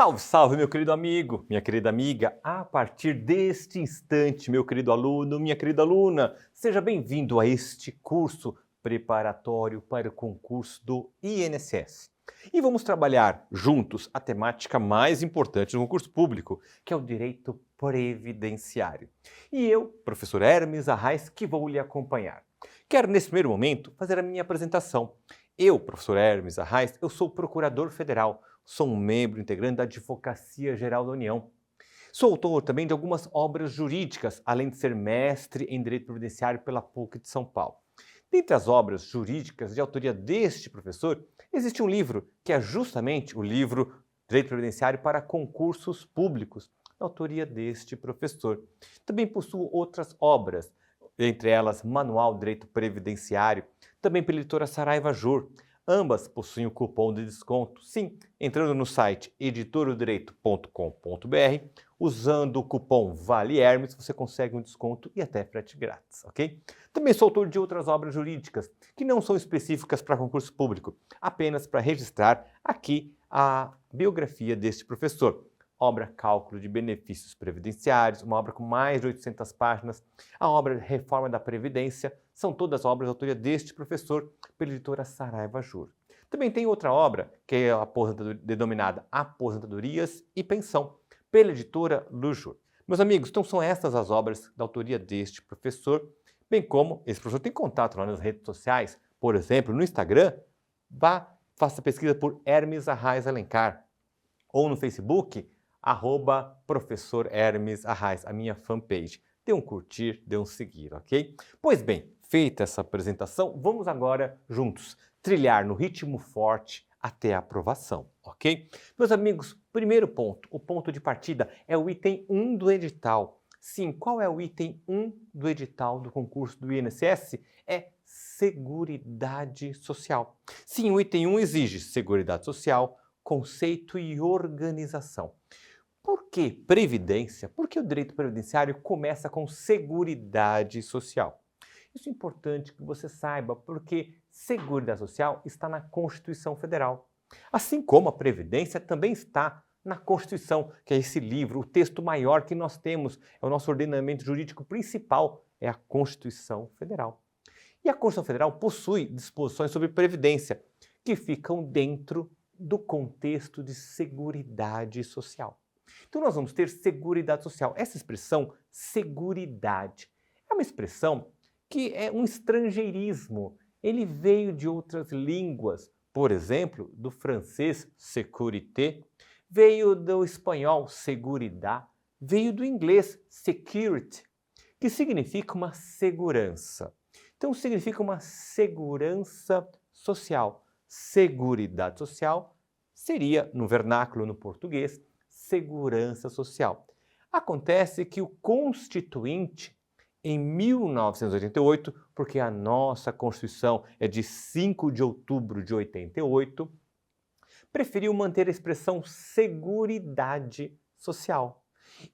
Salve, salve, meu querido amigo, minha querida amiga. A partir deste instante, meu querido aluno, minha querida aluna, seja bem-vindo a este curso preparatório para o concurso do INSS. E vamos trabalhar juntos a temática mais importante do concurso público, que é o direito previdenciário. E eu, professor Hermes Arraes, que vou lhe acompanhar. Quero, nesse primeiro momento, fazer a minha apresentação. Eu, professor Hermes Arraes, eu sou procurador federal. Sou um membro integrante da Advocacia Geral da União. Sou autor também de algumas obras jurídicas, além de ser mestre em Direito Previdenciário pela PUC de São Paulo. Dentre as obras jurídicas de autoria deste professor, existe um livro, que é justamente o livro Direito Previdenciário para Concursos Públicos, da autoria deste professor. Também possuo outras obras, entre elas Manual de Direito Previdenciário, também pela editora Saraiva Jur. Ambas possuem o cupom de desconto. Sim, entrando no site editoroddireito.com.br, usando o cupom VALEHERMES, você consegue um desconto e até frete grátis, ok? Também sou autor de outras obras jurídicas, que não são específicas para concurso público, apenas para registrar aqui a biografia deste professor. Obra Cálculo de Benefícios Previdenciários, uma obra com mais de 800 páginas. A obra Reforma da Previdência, são todas obras de autoria deste professor, pela editora Saraiva Jur. Também tem outra obra, que é denominada Aposentadorias e Pensão, pela editora Lujur. Meus amigos, então são estas as obras da autoria deste professor, bem como esse professor tem contato lá nas redes sociais, por exemplo, no Instagram, faça pesquisa por Hermes Arraes Alencar, ou no Facebook, @professor Hermes Arraes, a minha fanpage. Dê um curtir, dê um seguir, ok? Pois bem, feita essa apresentação, vamos agora juntos trilhar no ritmo forte até a aprovação, ok? Meus amigos, primeiro ponto, o ponto de partida é o item 1 do edital. Sim, qual é o item 1 do edital do concurso do INSS? É Seguridade Social. Sim, o item 1 exige Seguridade Social, conceito e organização. Por que previdência? Porque o direito previdenciário começa com Seguridade Social. Isso é importante que você saiba, porque Seguridade Social está na Constituição Federal. Assim como a Previdência também está na Constituição, que é esse livro, o texto maior que nós temos, é o nosso ordenamento jurídico principal, é a Constituição Federal. E a Constituição Federal possui disposições sobre Previdência, que ficam dentro do contexto de Seguridade Social. Então nós vamos ter Seguridade Social. Essa expressão, seguridade, é uma expressão que é um estrangeirismo. Ele veio de outras línguas, por exemplo, do francês sécurité, veio do espanhol seguridad, veio do inglês security, que significa uma segurança. Então significa uma segurança social. Seguridade social seria, no vernáculo no português, segurança social. Acontece que o Constituinte, em 1988, porque a nossa Constituição é de 5 de outubro de 88, preferiu manter a expressão seguridade social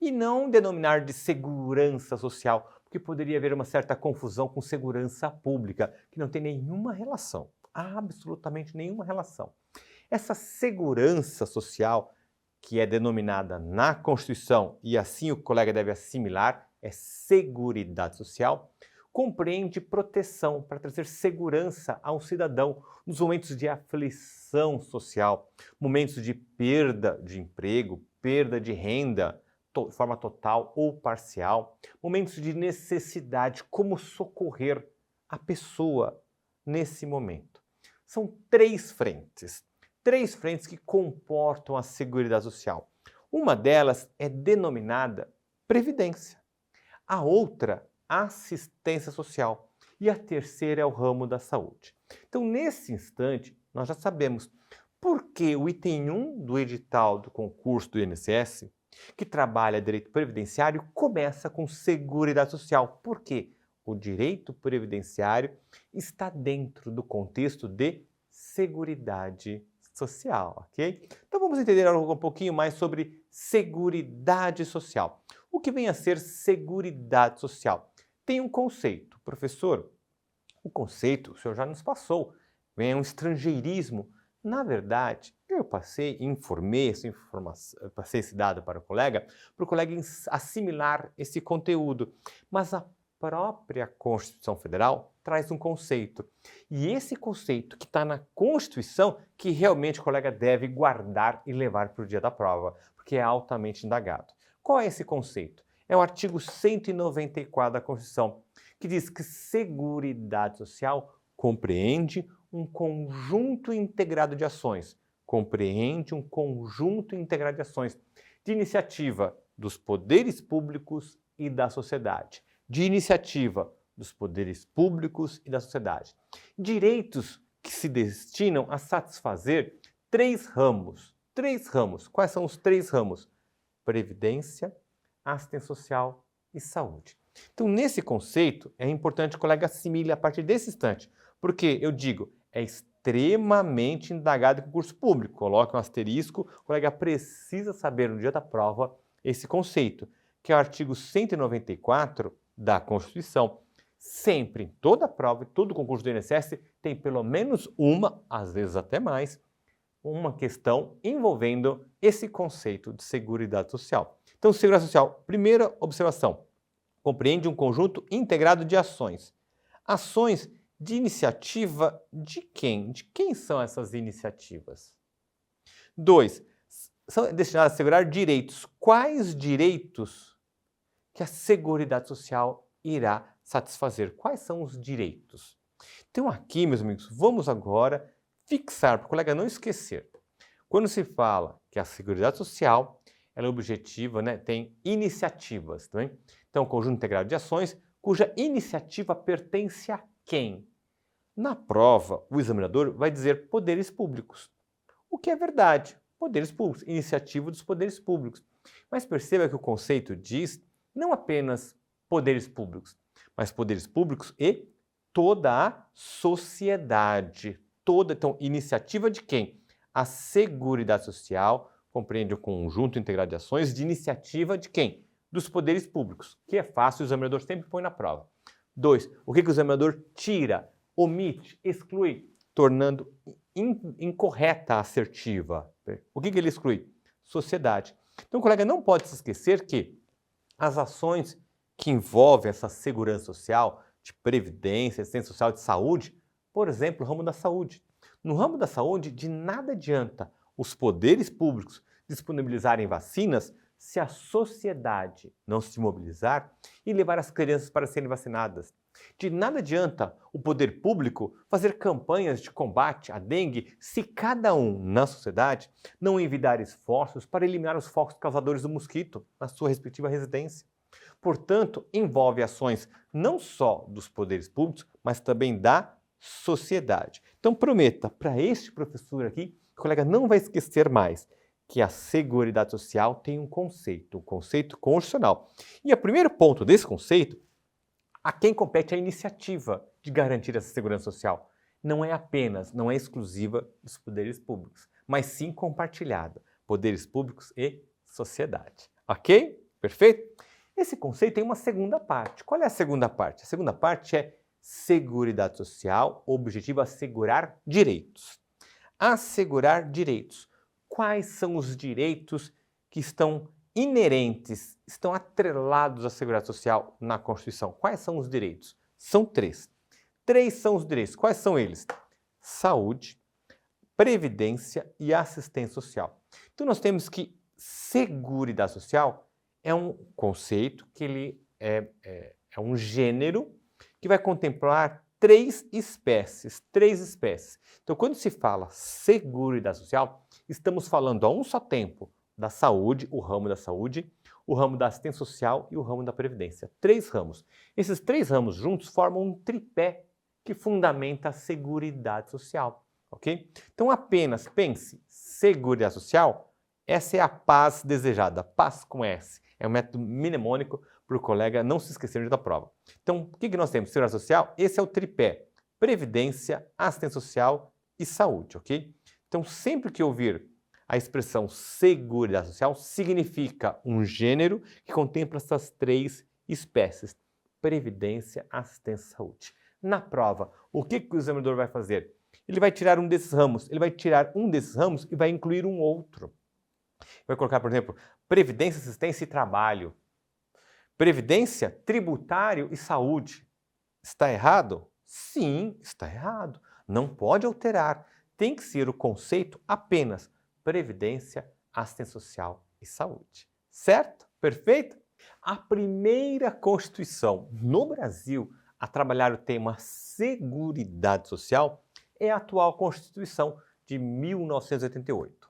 e não denominar de segurança social, porque poderia haver uma certa confusão com segurança pública, que não tem nenhuma relação, absolutamente nenhuma relação. Essa segurança social, que é denominada na Constituição, e assim o colega deve assimilar, é Seguridade Social, compreende proteção para trazer segurança ao cidadão nos momentos de aflição social, momentos de perda de emprego, perda de renda, de forma total ou parcial, momentos de necessidade, como socorrer a pessoa nesse momento. São três frentes que comportam a Seguridade Social. Uma delas é denominada Previdência, a outra, Assistência Social, e a terceira é o ramo da saúde. Então, nesse instante, nós já sabemos por que o item 1 do edital do concurso do INSS, que trabalha direito previdenciário, começa com Seguridade Social. Por quê? O direito previdenciário está dentro do contexto de Seguridade Social, ok? Então vamos entender um pouquinho mais sobre Seguridade Social. O que vem a ser Seguridade Social? Tem um conceito. Professor, o conceito o senhor já nos passou. É um estrangeirismo. Na verdade, eu informei passei esse dado para o colega assimilar esse conteúdo. Mas a própria Constituição Federal traz um conceito. E esse conceito que está na Constituição que realmente o colega deve guardar e levar para o dia da prova, porque é altamente indagado. Qual é esse conceito? É o artigo 194 da Constituição, que diz que Seguridade Social compreende um conjunto integrado de ações. Compreende um conjunto integrado de ações de iniciativa dos poderes públicos e da sociedade. De iniciativa dos poderes públicos e da sociedade. Direitos que se destinam a satisfazer três ramos. Três ramos. Quais são os três ramos? Previdência, assistência social e saúde. Então, nesse conceito, é importante que o colega assimile a partir desse instante. Porque, eu digo, é extremamente indagado em concurso público. Coloque um asterisco, o colega precisa saber no dia da prova esse conceito, que é o artigo 194 da Constituição. Sempre, em toda prova, em todo concurso do INSS, tem pelo menos uma, às vezes até mais, uma questão envolvendo esse conceito de Seguridade Social. Então, Seguridade Social, primeira observação, compreende um conjunto integrado de ações. Ações de iniciativa de quem? De quem são essas iniciativas? 2. São destinadas a assegurar direitos. Quais direitos que a Seguridade Social irá satisfazer? Quais são os direitos? Então aqui, meus amigos, vamos agora fixar, para o colega não esquecer. Quando se fala que a Seguridade Social ela é objetiva, tem iniciativas, tá bem? Então, conjunto integrado de ações cuja iniciativa pertence a quem? Na prova, o examinador vai dizer poderes públicos. O que é verdade? Poderes públicos, iniciativa dos poderes públicos. Mas perceba que o conceito diz não apenas poderes públicos, mas poderes públicos e toda a sociedade. Então, iniciativa de quem? A Seguridade Social compreende o conjunto integrado de ações de iniciativa de quem? Dos poderes públicos, que é fácil, o examinador sempre põe na prova. 2. O que o examinador tira, omite, exclui, tornando incorreta a assertiva. O que ele exclui? Sociedade. Então o colega não pode se esquecer que as ações que envolvem essa segurança social, de previdência, assistência social, de saúde, por exemplo, o ramo da saúde. No ramo da saúde, de nada adianta os poderes públicos disponibilizarem vacinas se a sociedade não se mobilizar e levar as crianças para serem vacinadas. De nada adianta o poder público fazer campanhas de combate à dengue se cada um na sociedade não envidar esforços para eliminar os focos causadores do mosquito na sua respectiva residência. Portanto, envolve ações não só dos poderes públicos, mas também da sociedade. Então, prometa para este professor aqui, o colega não vai esquecer mais que a Seguridade Social tem um conceito constitucional. E o primeiro ponto desse conceito, a quem compete a iniciativa de garantir essa segurança social. Não é exclusiva dos poderes públicos, mas sim compartilhada. Poderes públicos e sociedade. Ok? Perfeito? Esse conceito tem uma segunda parte. Qual é a segunda parte? A segunda parte é Seguridade Social, objetivo assegurar direitos. Assegurar direitos. Quais são os direitos que estão inerentes, estão atrelados à Seguridade Social na Constituição? Quais são os direitos? São 3. 3 são os direitos. Quais são eles? Saúde, previdência e assistência social. Então nós temos que Seguridade Social é um conceito que ele é um gênero que vai contemplar 3 espécies. Então, quando se fala Seguridade Social, estamos falando a um só tempo da saúde, o ramo da saúde, o ramo da assistência social e o ramo da previdência. 3 ramos. Esses 3 ramos juntos formam um tripé que fundamenta a Seguridade Social, ok? Então, apenas pense, Seguridade Social, essa é a paz desejada, paz com S. É um método mnemônico para o colega não se esquecer da prova. Então, o que nós temos? Seguridade Social, esse é o tripé. Previdência, assistência social e saúde, ok? Então, sempre que ouvir a expressão Seguridade Social, significa um gênero que contempla essas 3 espécies. Previdência, assistência e saúde. Na prova, o que o examinador vai fazer? Ele vai tirar um desses ramos, ele vai tirar um desses ramos e vai incluir um outro. Vai colocar, por exemplo, previdência, assistência e trabalho. Previdência, tributário e saúde. Está errado? Sim, está errado. Não pode alterar. Tem que ser o conceito apenas previdência, assistência social e saúde. Certo? Perfeito? A primeira Constituição no Brasil a trabalhar o tema Seguridade Social é a atual Constituição de 1988.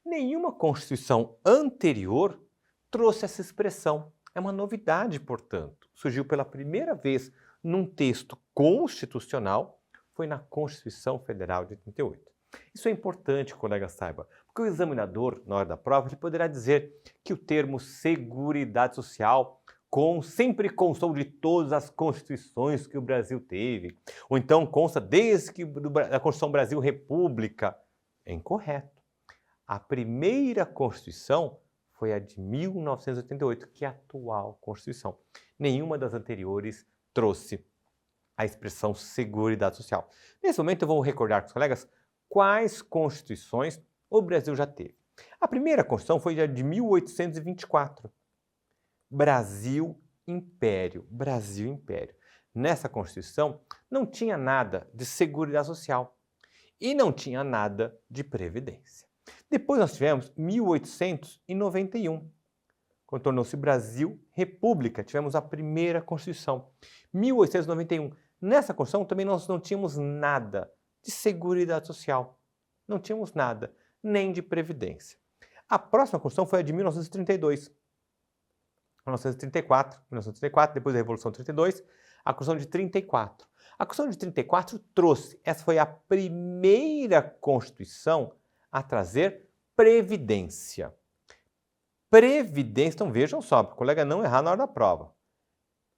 Nenhuma Constituição anterior trouxe essa expressão. É uma novidade, portanto. Surgiu pela primeira vez num texto constitucional, foi na Constituição Federal de 88. Isso é importante, colega, saiba, porque o examinador, na hora da prova, ele poderá dizer que o termo Seguridade Social sempre constou de todas as constituições que o Brasil teve, ou então consta desde que a Constituição Brasil República. É incorreto. A primeira Constituição foi a de 1988, que é a atual Constituição. Nenhuma das anteriores trouxe a expressão Seguridade Social. Nesse momento eu vou recordar com os colegas quais constituições o Brasil já teve. A primeira Constituição foi a de 1824. Brasil Império. Brasil Império. Nessa Constituição não tinha nada de Seguridade Social e não tinha nada de Previdência. Depois nós tivemos 1891, quando tornou-se Brasil República. Tivemos a primeira Constituição. 1891. Nessa Constituição também nós não tínhamos nada de Seguridade Social. Não tínhamos nada, nem de Previdência. A próxima Constituição foi a de 1932. 1934, depois da Revolução de 32, a Constituição de 34. A Constituição de 34 trouxe, essa foi a primeira Constituição a trazer Previdência. Previdência, então vejam só, para o colega não errar na hora da prova.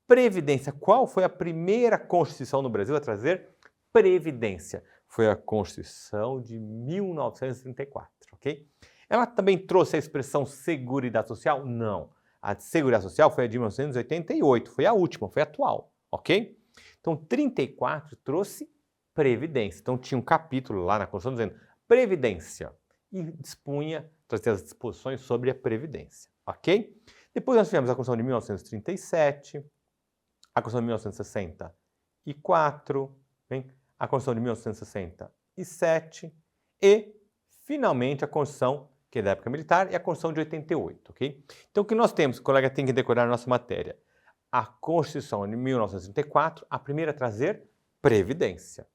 Previdência, qual foi a primeira Constituição no Brasil a trazer Previdência? Foi a Constituição de 1934, ok? Ela também trouxe a expressão Seguridade Social? Não. A de Seguridade Social foi a de 1988, foi a última, foi a atual, ok? Então, 34 trouxe Previdência. Então, tinha um capítulo lá na Constituição dizendo Previdência e dispunha, trazia as disposições sobre a Previdência, ok? Depois nós tivemos a Constituição de 1937, a Constituição de 1964, a Constituição de 1967 e, finalmente, a Constituição, que é da época militar, e a Constituição de 88, ok? Então, o que nós temos, o colega tem que decorar na nossa matéria? A Constituição de 1934, a primeira a trazer Previdência.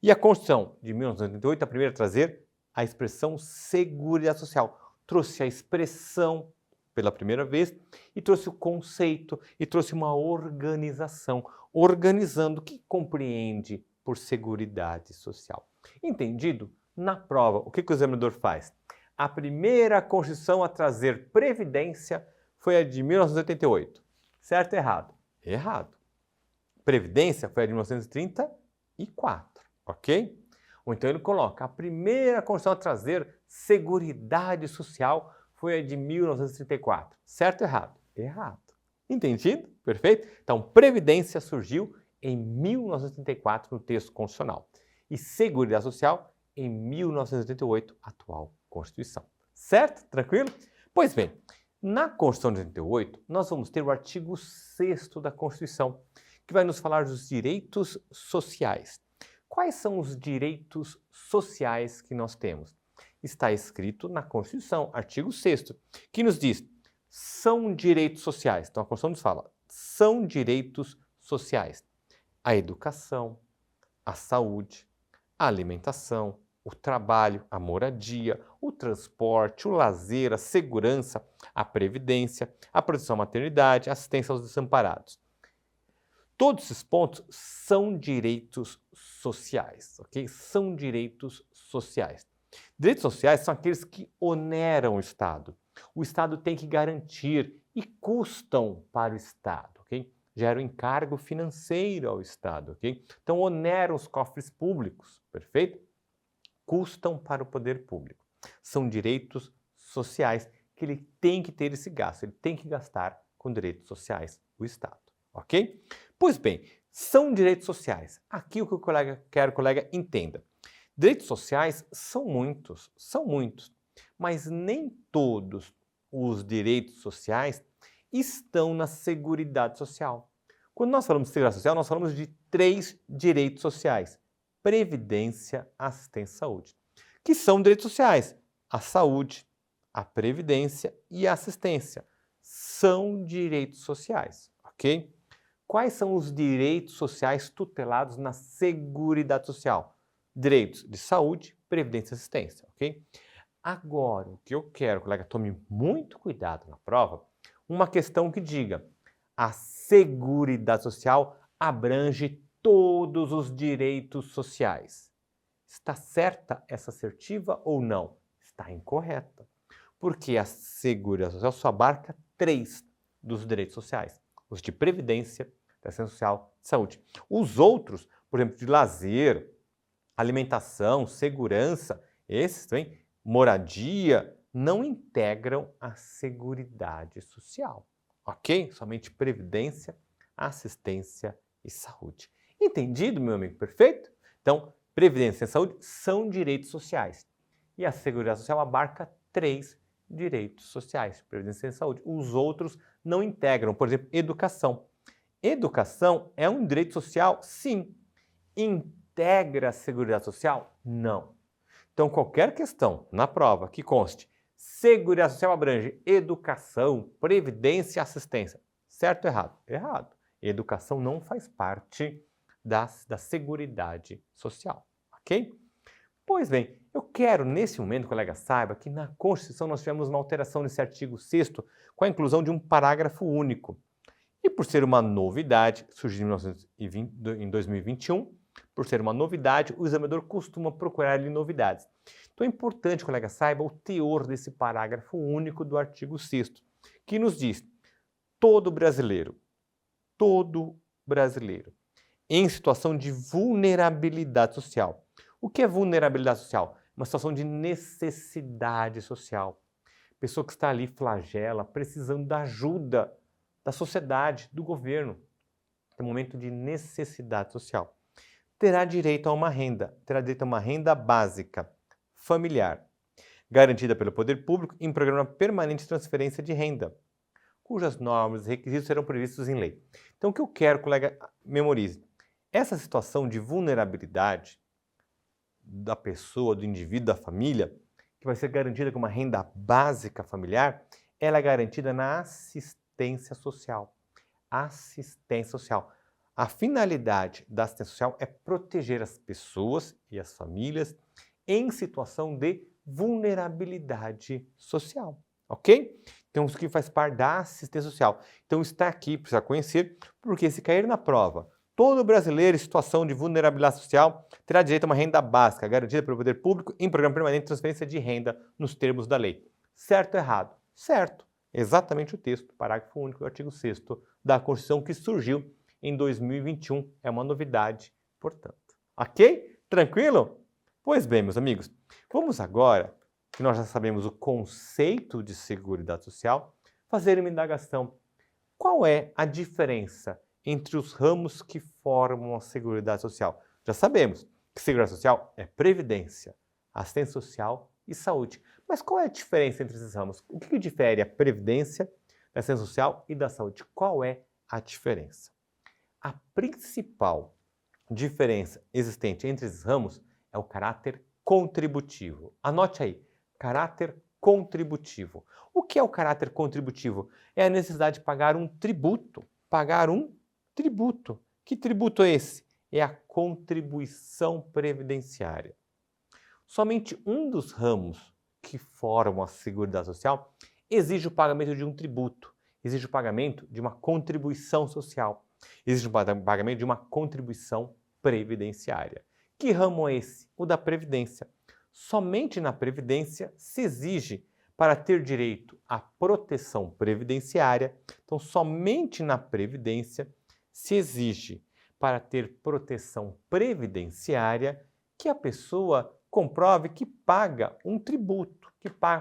E a Constituição de 1988, a primeira a trazer a expressão Seguridade Social. Trouxe a expressão pela primeira vez e trouxe o conceito e trouxe uma organização, organizando o que compreende por Seguridade Social. Entendido? Na prova, o que o examinador faz? A primeira Constituição a trazer Previdência foi a de 1988. Certo ou errado? Errado. Previdência foi a de 1934, ok? Ou então ele coloca, a primeira Constituição a trazer Seguridade Social foi a de 1934. Certo ou errado? Errado. Entendido? Perfeito? Então, Previdência surgiu em 1934 no texto constitucional e Seguridade Social em 1988, atual Constituição. Certo? Tranquilo? Pois bem, na Constituição de 88, nós vamos ter o artigo 6º da Constituição, que vai nos falar dos direitos sociais. Quais são os direitos sociais que nós temos? Está escrito na Constituição, artigo 6º, que nos diz, são direitos sociais. Então a Constituição nos fala, são direitos sociais. A educação, a saúde, a alimentação, o trabalho, a moradia, o transporte, o lazer, a segurança, a previdência, a proteção à maternidade, a assistência aos desamparados. Todos esses pontos são direitos sociais, ok? São direitos sociais. Direitos sociais são aqueles que oneram o Estado. O Estado tem que garantir e custam para o Estado, ok? Geram encargo financeiro ao Estado, ok? Então, oneram os cofres públicos, perfeito? Custam para o poder público. São direitos sociais que ele tem que ter esse gasto, ele tem que gastar com direitos sociais o Estado, ok? Pois bem, são direitos sociais. Aqui o que eu quero que o colega entenda. Direitos sociais são muitos, mas nem todos os direitos sociais estão na Seguridade Social. Quando nós falamos de Seguridade Social, nós falamos de 3 direitos sociais: Previdência, Assistência e Saúde, que são direitos sociais. A saúde, a previdência e a assistência são direitos sociais, ok? Quais são os direitos sociais tutelados na Seguridade Social? Direitos de saúde, previdência e assistência, ok? Agora, o que eu quero, colega, tome muito cuidado na prova, uma questão que diga: a Seguridade Social abrange todos os direitos sociais. Está certa essa assertiva ou não? Está incorreta. Porque a Seguridade Social só abarca 3 dos direitos sociais: os de previdência, assistência social, saúde. Os outros, por exemplo, de lazer, alimentação, segurança, esses também, moradia, não integram a Seguridade Social, ok? Somente previdência, assistência e saúde. Entendido, meu amigo? Perfeito? Então, previdência e saúde são direitos sociais. E a Seguridade Social abarca 3 direitos sociais: previdência e saúde. Os outros não integram, por exemplo, educação. Educação é um direito social? Sim. Integra a Seguridade Social? Não. Então, qualquer questão na prova que conste Seguridade Social abrange educação, previdência e assistência. Certo ou errado? Errado. Educação não faz parte da Seguridade Social, ok? Pois bem, eu quero, nesse momento, colega, saiba que na Constituição nós tivemos uma alteração nesse artigo 6º com a inclusão de um parágrafo único. E por ser uma novidade, surgiu em 2021, por ser uma novidade, o examinador costuma procurar ali novidades. Então é importante, colega, saiba o teor desse parágrafo único do artigo 6º, que nos diz: todo brasileiro, em situação de vulnerabilidade social. O que é vulnerabilidade social? Uma situação de necessidade social. Pessoa que está ali flagela, precisando da ajuda da sociedade, do governo. É um momento de necessidade social. Terá direito a uma renda básica, familiar, garantida pelo poder público em programa permanente de transferência de renda, cujas normas e requisitos serão previstos em lei. Então, o que eu quero, colega, memorize: essa situação de vulnerabilidade da pessoa, do indivíduo, da família, que vai ser garantida com uma renda básica familiar, ela é garantida na assistência social. Assistência social. A finalidade da assistência social é proteger as pessoas e as famílias em situação de vulnerabilidade social, ok? Então, isso aqui faz parte da assistência social. Então, está aqui, precisa conhecer, porque se cair na prova, todo brasileiro em situação de vulnerabilidade social terá direito a uma renda básica, garantida pelo poder público em programa permanente de transferência de renda nos termos da lei. Certo ou errado? Certo. Exatamente o texto, parágrafo único do artigo 6º da Constituição, que surgiu em 2021. É uma novidade, portanto. Ok? Tranquilo? Pois bem, meus amigos, vamos agora, que nós já sabemos o conceito de Seguridade Social, fazer uma indagação. Qual é a diferença entre os ramos que formam a Seguridade Social? Já sabemos que Seguridade Social é previdência, assistência social e saúde. Mas qual é a diferença entre esses ramos? O que difere a previdência, da assistência social e da saúde? Qual é a diferença? A principal diferença existente entre esses ramos é o caráter contributivo. Anote aí, caráter contributivo. O que é o caráter contributivo? É a necessidade de pagar um tributo. Pagar um tributo. Que tributo é esse? É a contribuição previdenciária. Somente um dos ramos que formam a Seguridade Social exige o pagamento de um tributo, exige o pagamento de uma contribuição social, exige o pagamento de uma contribuição previdenciária. Que ramo é esse? O da Previdência. Somente na Previdência se exige, para ter direito à proteção previdenciária, então somente na Previdência se exige, para ter proteção previdenciária, que a pessoa comprove que paga um tributo.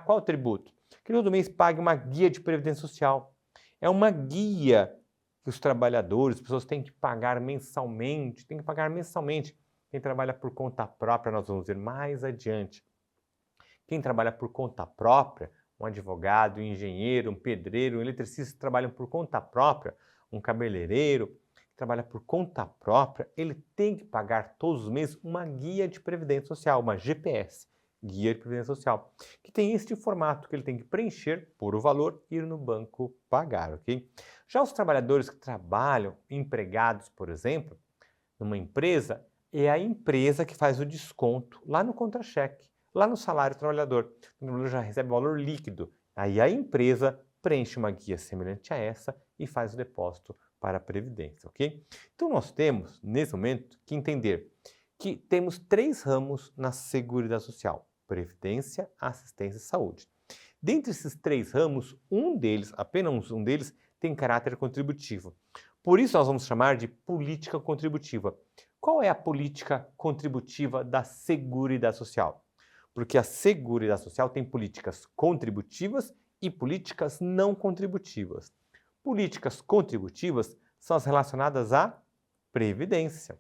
Qual tributo? Que todo mês pague uma guia de previdência social. É uma guia que os trabalhadores, as pessoas têm que pagar mensalmente, Quem trabalha por conta própria, nós vamos ver mais adiante. Quem trabalha por conta própria, um advogado, um engenheiro, um pedreiro, um eletricista que trabalham por conta própria, um cabeleireiro que trabalha por conta própria, ele tem que pagar todos os meses uma guia de previdência social, uma GPS, Guia de Previdência Social, que tem este formato que ele tem que preencher por o valor e ir no banco pagar, ok? Já os trabalhadores que trabalham, empregados, por exemplo, numa empresa, é a empresa que faz o desconto lá no contra-cheque, lá no salário do trabalhador. O trabalhador já recebe o valor líquido. Aí a empresa preenche uma guia semelhante a essa e faz o depósito para a Previdência, ok? Então nós temos, nesse momento, que entender que temos 3 ramos na Seguridade Social: Previdência, Assistência e Saúde. Dentre esses 3 ramos, um deles, apenas um deles, tem caráter contributivo. Por isso nós vamos chamar de política contributiva. Qual é a política contributiva da Seguridade Social? Porque a Seguridade Social tem políticas contributivas e políticas não contributivas. Políticas contributivas são as relacionadas à Previdência.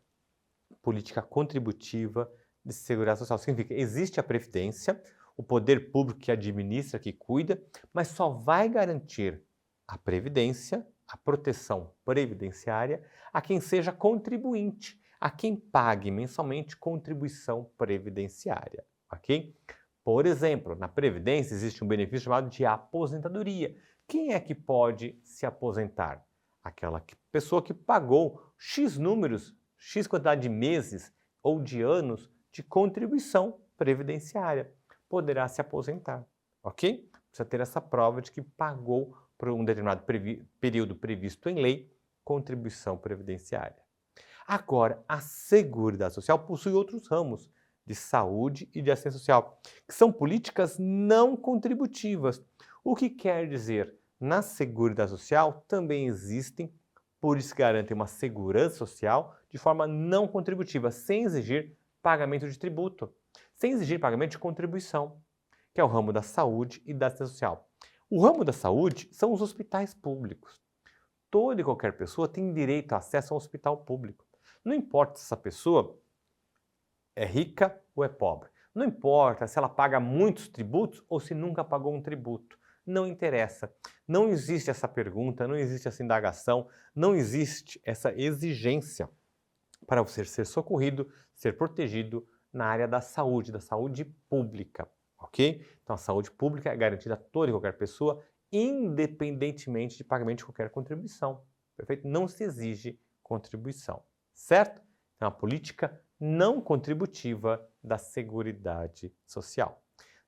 Política contributiva de Seguridade Social significa que existe a Previdência, o poder público que administra, que cuida, mas só vai garantir a Previdência, a proteção previdenciária, a quem seja contribuinte, a quem pague mensalmente contribuição previdenciária, ok? Por exemplo, na Previdência existe um benefício chamado de aposentadoria. Quem é que pode se aposentar? Aquela pessoa que pagou X números, X quantidade de meses ou de anos de contribuição previdenciária poderá se aposentar, ok? Precisa ter essa prova de que pagou por um determinado período previsto em lei contribuição previdenciária. Agora, a Seguridade Social possui outros ramos de saúde e de assistência social, que são políticas não contributivas. O que quer dizer, na Seguridade Social também existem, por isso garantem uma segurança social de forma não contributiva, sem exigir pagamento de tributo, sem exigir pagamento de contribuição, que é o ramo da saúde e da assistência social. O ramo da saúde são os hospitais públicos. Toda e qualquer pessoa tem direito a acesso a um hospital público. Não importa se essa pessoa é rica ou é pobre. Não importa se ela paga muitos tributos ou se nunca pagou um tributo. Não interessa. Não existe essa pergunta, não existe essa indagação, não existe essa exigência para você ser socorrido, ser protegido na área da saúde pública, ok? Então a saúde pública é garantida a toda e qualquer pessoa, independentemente de pagamento de qualquer contribuição, perfeito? Não se exige contribuição, certo? Então a política não contributiva da Seguridade Social.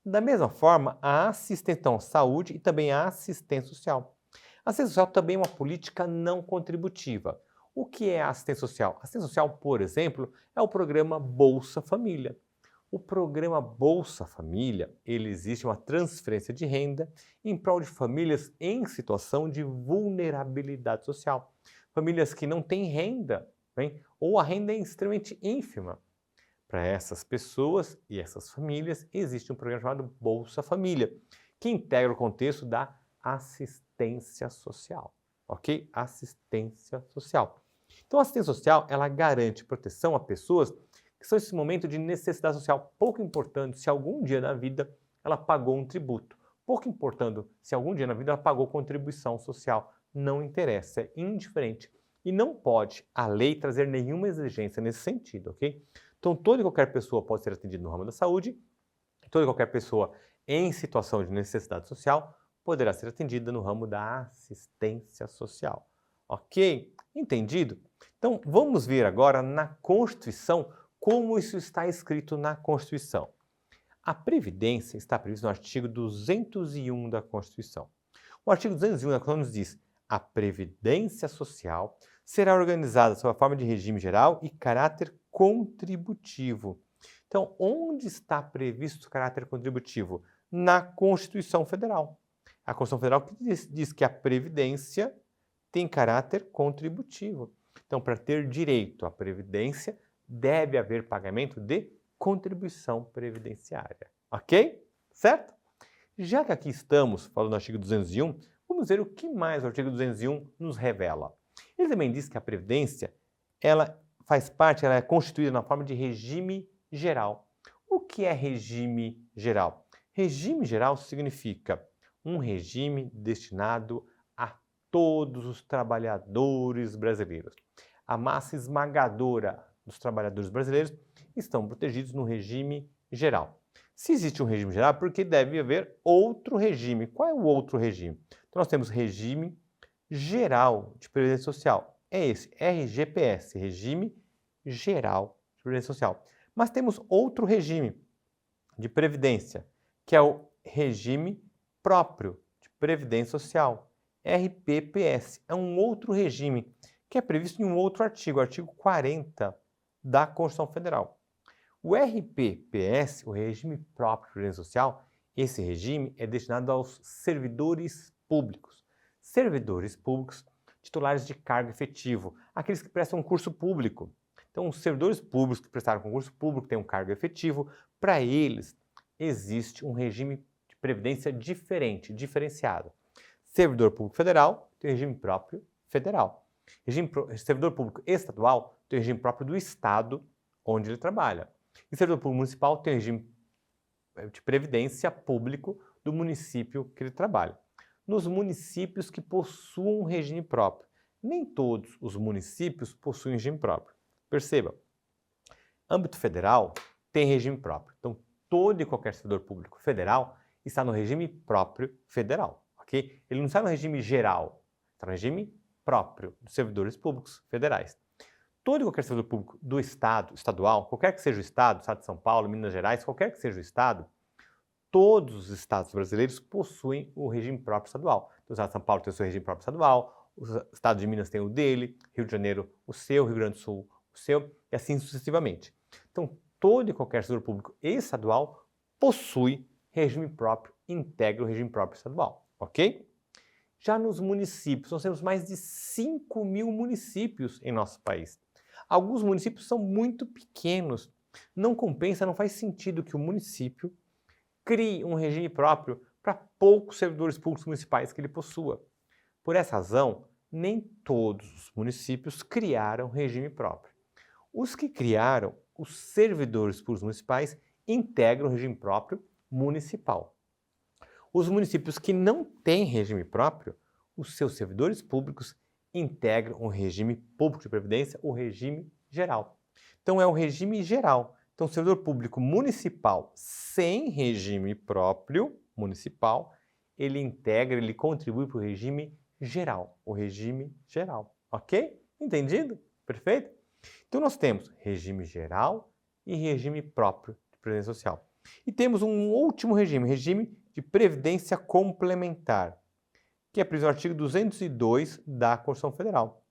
Da mesma forma, a assistência, então, saúde e também a assistência social. A assistência social também é uma política não contributiva. O que é a assistência social? A assistência social, por exemplo, é o programa Bolsa Família. O programa Bolsa Família, ele existe uma transferência de renda em prol de famílias em situação de vulnerabilidade social. Famílias que não têm renda, bem, ou a renda é extremamente ínfima. Para essas pessoas e essas famílias, existe um programa chamado Bolsa Família, que integra o contexto da assistência social, ok? Assistência social. Então, a assistência social, ela garante proteção a pessoas que são nesse momento de necessidade social, pouco importando se algum dia na vida ela pagou um tributo, pouco importando se algum dia na vida ela pagou contribuição social, não interessa, é indiferente. E não pode a lei trazer nenhuma exigência nesse sentido, ok? Então, toda e qualquer pessoa pode ser atendida no ramo da saúde, toda e qualquer pessoa em situação de necessidade social poderá ser atendida no ramo da assistência social. Ok? Entendido? Então, vamos ver agora na Constituição como isso está escrito na Constituição. A Previdência está prevista no artigo 201 da Constituição. O artigo 201 da Constituição nos diz: a Previdência Social será organizada sob a forma de regime geral e caráter contributivo. Então, onde está previsto o caráter contributivo? Na Constituição Federal. A Constituição Federal que diz que a Previdência tem caráter contributivo. Então, para ter direito à Previdência, deve haver pagamento de contribuição previdenciária. Ok? Certo? Já que aqui estamos falando do artigo 201, vamos ver o que mais o artigo 201 nos revela. Ele também diz que a Previdência ela faz parte, ela é constituída na forma de regime geral. O que é regime geral? Regime geral significa um regime destinado a todos os trabalhadores brasileiros. A massa esmagadora dos trabalhadores brasileiros estão protegidos no regime geral. Se existe um regime geral, porque deve haver outro regime. Qual é o outro regime? Então, nós temos regime geral de previdência social. É esse, RGPS, Regime Geral de Previdência Social. Mas temos outro regime de previdência, que é o Regime Próprio de Previdência Social, RPPS. É um outro regime que é previsto em um outro artigo, o artigo 40 da Constituição Federal. O RPPS, o Regime Próprio de Previdência Social, esse regime é destinado aos servidores públicos. Servidores públicos titulares de cargo efetivo, aqueles que prestam concurso público. Então, os servidores públicos que prestaram concurso público têm um cargo efetivo, para eles existe um regime de previdência diferenciado. Servidor público federal tem regime próprio federal. Servidor público estadual tem regime próprio do estado onde ele trabalha. E servidor público municipal tem regime de previdência público do município que ele trabalha. Nos municípios que possuam um regime próprio. Nem todos os municípios possuem regime próprio. Perceba, âmbito federal tem regime próprio. Então, todo e qualquer servidor público federal está no regime próprio federal, ok? Ele não está no regime geral, está no regime próprio dos servidores públicos federais. Todo e qualquer servidor público do estado, estadual, qualquer que seja o estado de São Paulo, Minas Gerais, qualquer que seja o estado, todos os estados brasileiros possuem o regime próprio estadual. Então, o estado de São Paulo tem o seu regime próprio estadual, o estado de Minas tem o dele, Rio de Janeiro o seu, Rio Grande do Sul o seu, e assim sucessivamente. Então, todo e qualquer servidor público estadual possui regime próprio, integra o regime próprio estadual, ok? Já nos municípios, nós temos mais de 5.000 municípios em nosso país. Alguns municípios são muito pequenos. Não compensa, não faz sentido que o município crie um regime próprio para poucos servidores públicos municipais que ele possua. Por essa razão, nem todos os municípios criaram regime próprio. Os que criaram, os servidores públicos municipais, integram o regime próprio municipal. Os municípios que não têm regime próprio, os seus servidores públicos integram o regime público de previdência, o regime geral. Então, é o regime geral. Então, o servidor público municipal sem regime próprio municipal, ele integra, ele contribui para o regime geral. O regime geral. Ok? Entendido? Perfeito? Então, nós temos regime geral e regime próprio de previdência social. E temos um último regime, regime de previdência complementar, que é previsto no artigo 202 da Constituição Federal.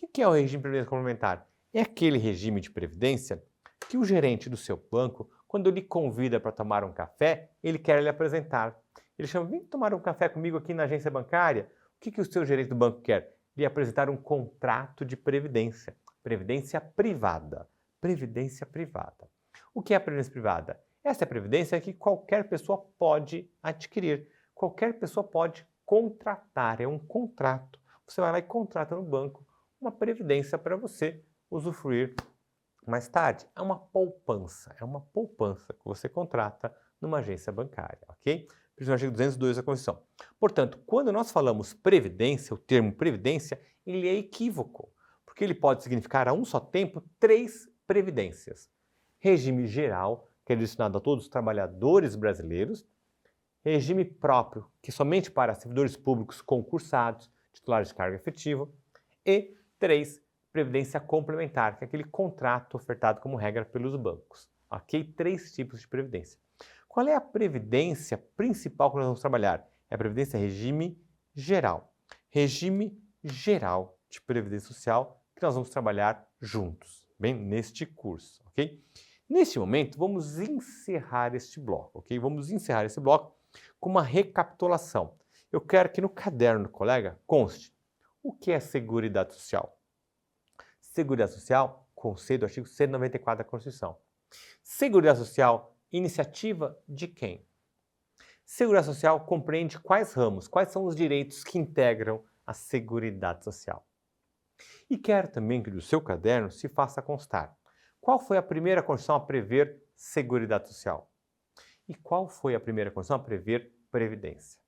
O que é o regime de previdência complementar? É aquele regime de previdência que o gerente do seu banco, quando lhe convida para tomar um café, ele quer lhe apresentar. Ele chama, vem tomar um café comigo aqui na agência bancária. O que o seu gerente do banco quer? Lhe apresentar um contrato de previdência. Previdência privada. Previdência privada. O que é a previdência privada? Essa é a previdência que qualquer pessoa pode adquirir. Qualquer pessoa pode contratar. É um contrato. Você vai lá e contrata no banco uma previdência para você usufruir mais tarde. É uma poupança que você contrata numa agência bancária, ok? Previsto no artigo 202 da Constituição. Portanto, quando nós falamos previdência, o termo previdência, ele é equívoco, porque ele pode significar a um só tempo 3 previdências. Regime geral, que é destinado a todos os trabalhadores brasileiros, regime próprio, que é somente para servidores públicos concursados, titulares de cargo efetivo, e 3, previdência complementar, que é aquele contrato ofertado como regra pelos bancos. Ok? 3 tipos de previdência. Qual é a previdência principal que nós vamos trabalhar? É a previdência regime geral. Regime geral de previdência social que nós vamos trabalhar juntos, bem, neste curso, ok? Neste momento, vamos encerrar este bloco, ok? Vamos encerrar esse bloco com uma recapitulação. Eu quero que no caderno do colega conste o que é Seguridade Social. Seguridade Social, conceito do artigo 194 da Constituição. Seguridade Social, iniciativa de quem? Seguridade Social compreende quais ramos, quais são os direitos que integram a Seguridade Social. E quero também que do seu caderno se faça constar qual foi a primeira Constituição a prever Seguridade Social e qual foi a primeira Constituição a prever Previdência.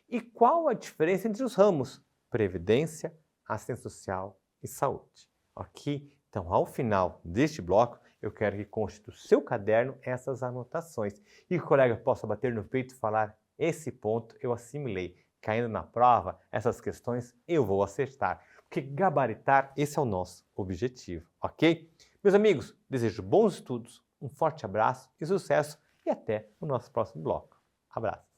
E qual a diferença entre os ramos Previdência, Assistência Social e Saúde. Ok? Então, ao final deste bloco, eu quero que conste do seu caderno essas anotações e que o colega possa bater no peito e falar: esse ponto eu assimilei. Caindo na prova, essas questões eu vou acertar. Porque gabaritar, esse é o nosso objetivo, ok? Meus amigos, desejo bons estudos, um forte abraço e sucesso e até o nosso próximo bloco. Abraço!